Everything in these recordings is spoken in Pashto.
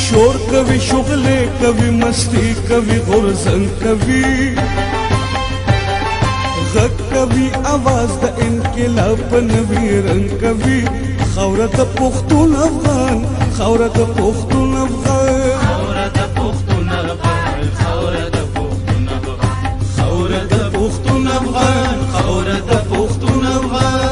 शोर कभी शुगले कभी मस्ती कभी गुरजन कभी غږ कभी आवाज د انقلاب په نوي رنګ कभी خاوره د پښتون افغان خاوره د پښتون افغان خاوره د پښتون افغان خاوره د پښتون افغان خاوره د پښتون افغان خاوره د پښتون افغان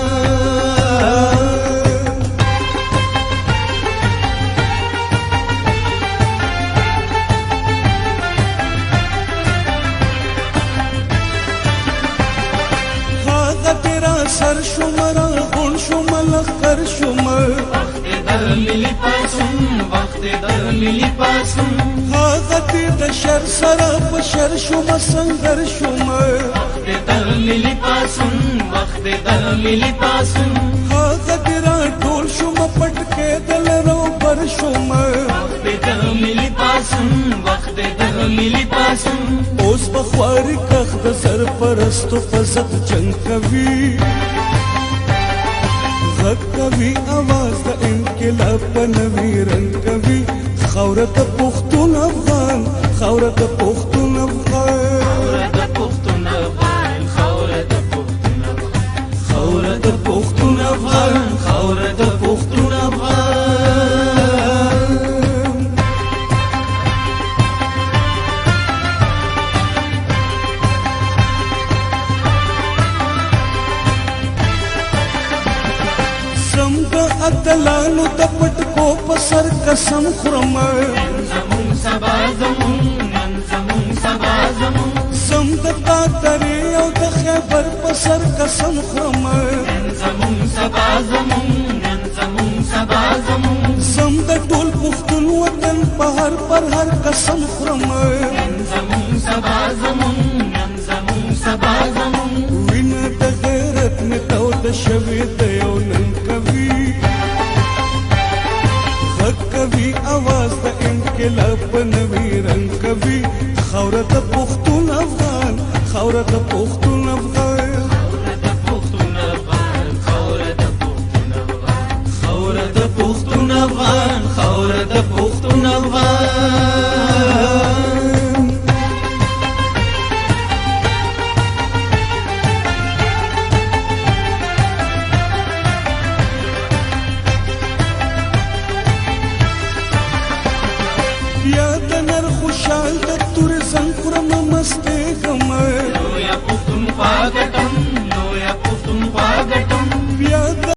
سر شمرا غون شمل خر شمر وخت د ملي پاسون وخت د ملي پاسون حاغت د شر سره په شر شم سنگر شمر وخت د ملي پاسون وخت د ملي پاسون حاغت را ټول شم پټ کې دل رو بر شمر وخت د ملي پاسون وخت د ملي پاسون اوس بخواري کخ د سر پرستو فزت جنگ کوي غږ کبھی आवाज د انقلاب په نوي رنګ کبھی خاوره د پښتون افغان خاوره د پښتون افغان خاوره د پښتون افغان خاوره د پښتون افغان خاوره د پښتون افغان خاوره د پښتون افغان اتلانو د پټکو په سر قسم خورم زمون سبا زمون نن زمون سبا زمون سم د تاترې او د خیبر په سر قسم خورم زمون سبا زمون نن زمون سبا زمون سم د ټول پښتون وطن په هر پر هر قسم خورم زمون سبا زمون نن زمون سبا زمون وینه د غیرت مې تو د شوي د یو نن کوي कभी आवाज د انقلاب په نوي رنګ کبھی خاوره د پښتون افغان خاوره د پښتون افغان خاوره د پښتون افغان خاوره د پښتون افغان خاوره د پښتون افغان یا د خوشحال د تور زنګ خورم مستې غم یا پښتون پاک